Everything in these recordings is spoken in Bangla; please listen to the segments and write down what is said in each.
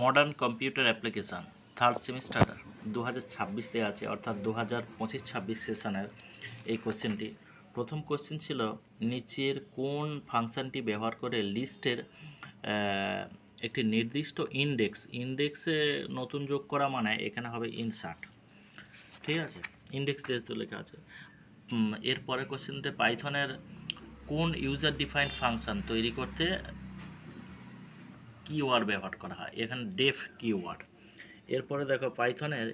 Modern computer application third semester 2026 আছে, অর্থাৎ 2025-26 সেশনের এই কোশ্চেনটি। প্রথম কোশ্চেন ছিল নিচের কোন ফাংশনটি ব্যবহার করে লিস্টের একটি নির্দিষ্ট ইন্ডেক্সে নতুন যোগ করা, মানে এখানে হবে ইনসার্ট। ঠিক আছে, ইন্ডেক্স যেহেতু লেখা আছে। এরপরে কোশ্চেনতে পাইথনের কোন ইউজার ডিফাইন্ড ফাংশন তৈরি করতে কিওয়ার্ড ব্যবহার করা হয়, এখানে ডেফ কিওয়ার্ড। এরপরে দেখো পাইথনের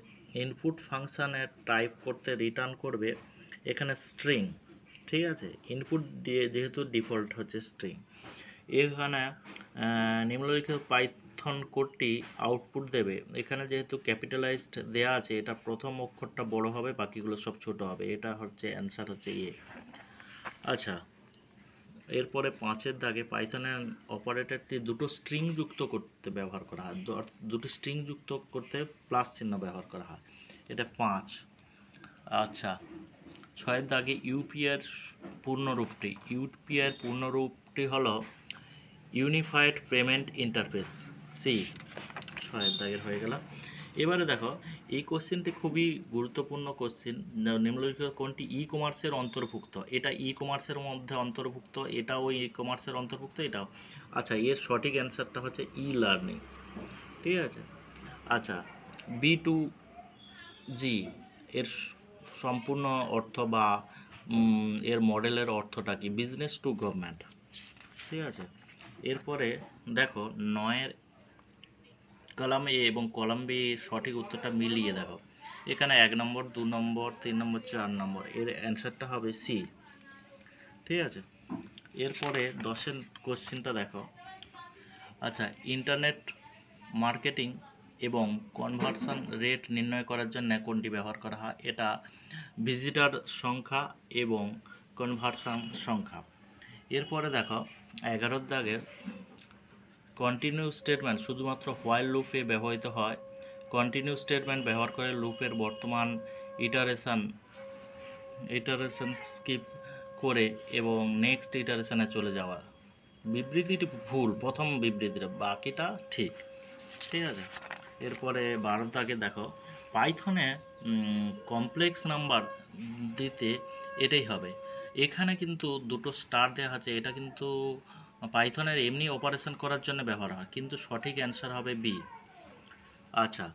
ইনপুট ফাংশানের টাইপ করতে রিটার্ন করবে এখানে স্ট্রিং। ঠিক আছে, ইনপুট দিয়ে যেহেতু ডিফল্ট হচ্ছে স্ট্রিং। এখানে নিম্নলিখিত পাইথন কোডটি আউটপুট দেবে, এখানে যেহেতু ক্যাপিটালাইজড দেয়া আছে, এটা প্রথম অক্ষরটা বড় হবে, বাকিগুলো সব ছোট হবে। এটা হচ্ছে অ্যান্সার হচ্ছে এ। আচ্ছা, এরপরে 5-এর দাগে পাইথনের অপারেটরটি দুটো স্ট্রিং যুক্ত করতে ব্যবহার করা হয়, দুটো স্ট্রিং যুক্ত করতে প্লাস চিহ্ন ব্যবহার করা হয়, এটা 5। আচ্ছা, 6-এর দাগে ইউপিআইয়ের পূর্ণরূপটি হলো ইউনিফাইড পেমেন্ট ইন্টারফেস, সি। 6-এর দাগের হয়ে গেল। এবারে দেখো এই কোশ্চেনটি খুবই গুরুত্বপূর্ণ কোশ্চেন। নিম্নলিখিত কোনটি ই কমার্সের অন্তর্ভুক্ত, এটা ই কমার্সের মধ্যে অন্তর্ভুক্ত, এটাও ই কমার্সের অন্তর্ভুক্ত, এটাও। আচ্ছা, এর সঠিক অ্যান্সারটা হচ্ছে ই লার্নিং। ঠিক আছে। আচ্ছা, B2G এর সম্পূর্ণ অর্থ বা এর মডেলের অর্থটা কি, বিজনেস টু গভর্নমেন্ট। ঠিক আছে। এরপরে দেখো 9-এর কলাম এ এবং কলাম বি সঠিক উত্তরটা মিলিয়ে দেখো, এখানে 1 নম্বর, 2 নম্বর, 3 নম্বর, 4 নম্বর, এর অ্যান্সারটা হবে সি। ঠিক আছে। এরপরে 10-এর কোশ্চেনটা দেখো। আচ্ছা, ইন্টারনেট মার্কেটিং এবং কনভার্সন রেট নির্ণয় করার জন্য কোনটি ব্যবহার করা হয়, এটা ভিজিটার সংখ্যা এবং কনভার্সন সংখ্যা। এরপরে দেখো 11-এর দাগে কন্টিনিউ স্টেটমেন্ট শুধুমাত্র হোয়াইল লুপে ব্যবহৃত হয়, কন্টিনিউ স্টেটমেন্ট ব্যবহার করে লুপের বর্তমান ইটারেশন স্কিপ করে এবং নেক্সট ইটারেশনে চলে যাওয়া। বিবৃতিটি ভুল, প্রথম বিবৃতিটা, বাকিটা ঠিক। ঠিক আছে। এরপরে 12 দাগে দেখো পাইথনে কমপ্লেক্স নাম্বার দিতে এটাই হবে, এখানে কিন্তু দুটো স্টার দেওয়া আছে, এটা কিন্তু পাইথনের এমনি অপারেশন করার জন্য ব্যবহার হয়, কিন্তু সঠিক অ্যান্সার হবে বি। আচ্ছা,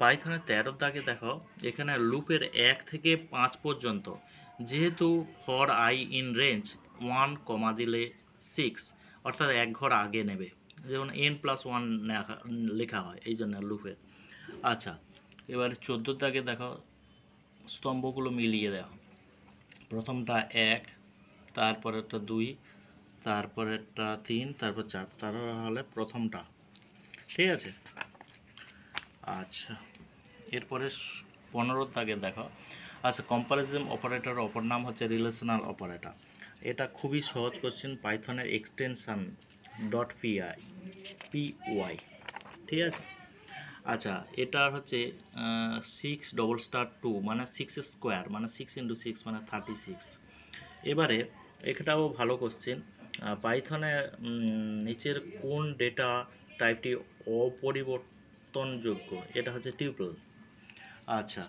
পাইথনের 13 দাগে দেখো এখানে লুপের 1 থেকে 5 পর্যন্ত, যেহেতু ফর আই ইন রেঞ্জ 1 কমা দিলে 6, অর্থাৎ এক ঘর আগে নেবে, যেমন n+1 লেখা হয়, এই জন্য লুপের। আচ্ছা, এবারে 14 দাগে দেখো স্তম্ভগুলো মিলিয়ে দেখো, প্রথমটা 1, তারপরেরটা 2, তারপরেরটা 3, তারপর 4, তাহলে প্রথমটা। ঠিক আছে। আচ্ছা, এরপরে 15 দাগে দেখো। আচ্ছা, কম্পারিজন অপারেটর অপর নাম হচ্ছে রিলেশনাল অপারেটর, এটা খুবই সহজ কোশ্চেন, পাইথনের এক্সটেনশন .py। ঠিক আছে। আচ্ছা, এটা হচ্ছে 6 2 মানে 6 স্কোয়ার, মানে 6 × 6 মানে 36। এবারে এটাও ভালো কোশ্চেন, পাইথনে নিচের কোন ডেটা টাইপটি অপরিবর্তনযোগ্য, এটা হচ্ছে টিউপল। আচ্ছা,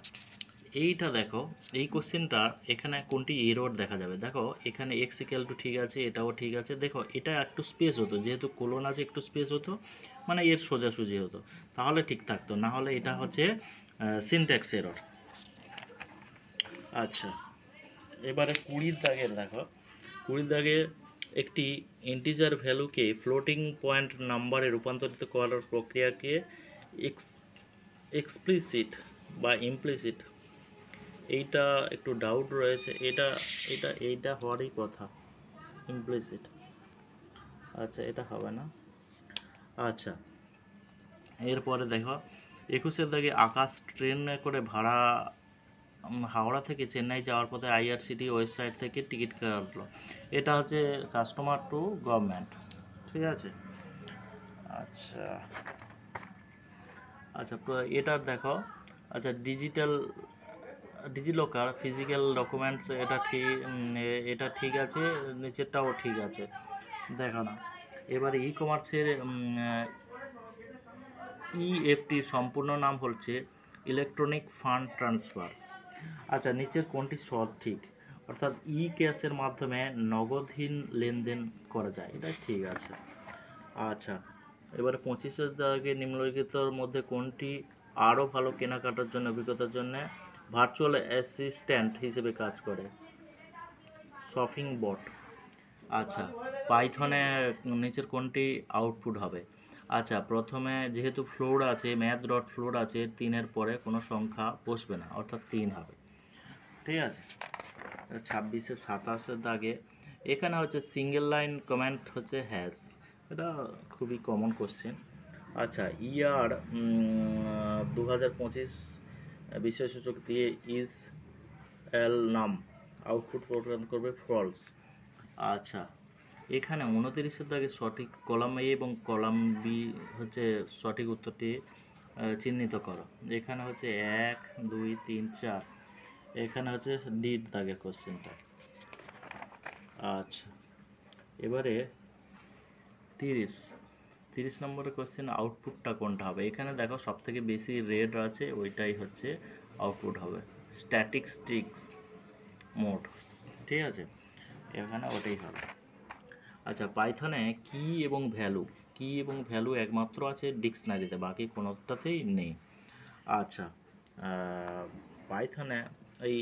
এইটা দেখো, এই কোশ্চেনটা এখানে কোনটি এরর দেখা যাবে, দেখো এখানে x= ঠিক আছে, এটাও ঠিক আছে, দেখো এটা একটু স্পেস হতো, যেহেতু কোলন আছে একটু স্পেস হতো, মানে এর সোজাসুজি হতো, তাহলে ঠিক থাকতো, না হলে এটা হচ্ছে সিনট্যাক্স এরর। আচ্ছা, এবারে 20 দাগের দেখো, 20 দাগে একটি ইন্টিজার ভ্যালুকে ফ্লোটিং পয়েন্ট নাম্বারে রূপান্তরিত করার প্রক্রিয়াকে এক্সপ্লিসিট বা ইমপ্লিসিট, এইটা একটু ডাউট রয়েছে, এইটা হওয়ারই কথা, ইমপ্লিসিট। আচ্ছা, এটা হবে না। আচ্ছা, এরপরে দেখো 21-এর দাগে আকাশ ট্রেনে করে ভাড়া হাওড়া থেকে চেন্নাই যাওয়ার পথে আইআরসিটি ওয়েবসাইট থেকে টিকিট কাটলো, এটা হচ্ছে কাস্টমার টু গভর্নমেন্ট। ঠিক আছে। আচ্ছা আচ্ছা, এটার দেখো, আচ্ছা ডিজিলকার ফিজিক্যাল ডকুমেন্টস, এটা ঠিক আছে, নিচেরটাও ঠিক আছে, দেখো না। এবারে ই কমার্সের ইএফটির সম্পূর্ণ নাম হচ্ছে ইলেকট্রনিক ফান্ড ট্রান্সফার। আচ্ছা, নিচের কোনটি সঠিক? অর্থাৎ ই ক্যাশের মাধ্যমে নগদহীন লেনদেন করা যায়, এটা ঠিক আছে। আচ্ছা, এবারে 25-এর দাগে নিম্নলিখিতর মধ্যে কোনটি আরও ভালো কেনাকাটার জন্য অভিজ্ঞতার জন্য ভার্চুয়াল অ্যাসিস্ট্যান্ট হিসেবে কাজ করে? শপিং বট। আচ্ছা, পাইথনে নিচের কোনটি আউটপুট হবে? আচ্ছা, প্রথমে যেহেতু ফ্লোর আছে, ম্যাথ ডট ফ্লোর আছে, 3-এর পরে কোনো সংখ্যা বসবে না, অর্থাৎ 3 হবে। ঠিক আছে। 26-এর 27-এর দাগে এখানে হচ্ছে সিঙ্গেল লাইন কমেন্ট হচ্ছে হ্যাশ, এটা খুবই কমন কোশ্চেন। আচ্ছা, ইয়ার 2025 বিশ্বসূচক দিয়ে ইজ এল নাম আউটপুট প্রদান করবে ফলস। আচ্ছা, এখানে 29-এর দাগে সঠিক কলাম এ এবং কলাম বি হচ্ছে সঠিক উত্তরটি চিহ্নিত করো। এখানে হচ্ছে 1 2 3 4, এখানে হচ্ছে ডির দাগের কোশ্চেনটা। আচ্ছা, এবারে 30 নম্বরের কোশ্চেন, আউটপুটটা কোনটা হবে? এখানে দেখো সব থেকে বেশি রেড আছে, ওইটাই হচ্ছে আউটপুট হবে, স্ট্যাটিস্টিক্স মোড। ঠিক আছে, এখানে ওটাই হবে। আচ্ছা, পাইথনে কি এবং ভ্যালু একমাত্র আছে ডিকশনারিতে, বাকি কোনোটাতেই নেই। আচ্ছা, পাইথনে এই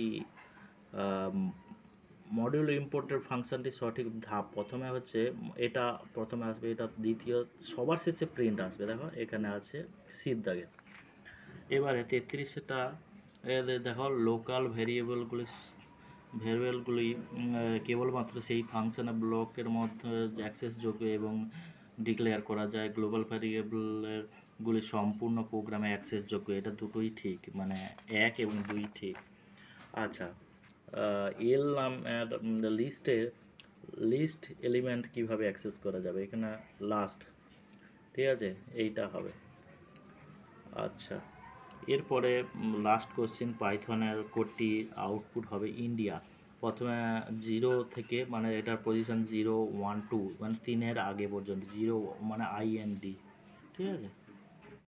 মডিউল ইম্পোর্টের ফাংশনটি সঠিক ধাপ, প্রথমে হচ্ছে এটা প্রথমে আসবে, এটা দ্বিতীয়, সবার শেষে প্রিন্ট আসবে। দেখো এখানে আছে সির দাগে। এবারে 33-টা দেখো লোকাল ভেরিয়েবলগুলি কেবলমাত্র সেই ফাংশনের ব্লকের মধ্যে অ্যাক্সেসযোগ্য এবং ডিক্লেয়ার করা যায়। গ্লোবাল ভ্যারিয়েবলের গুলি সম্পূর্ণ প্রোগ্রামে অ্যাক্সেসযোগ্য, এটা দুটোই ঠিক, মানে 1 এবং 2 ঠিক। আচ্ছা, এল নাম লিস্ট এলিমেন্ট কিভাবে অ্যাক্সেস করা যাবে? এখানে লাস্ট, ঠিক আছে, এইটা হবে। আচ্ছা, এরপরে লাস্ট কোশ্চেন, পাইথনের কোডটি আউটপুট হবে ইন্ডিয়া। প্রথমে 0 থেকে, মানে এটার পজিশন 0 1 2, মানে 3-এর আগে পর্যন্ত 0 মানে IND। ঠিক আছে।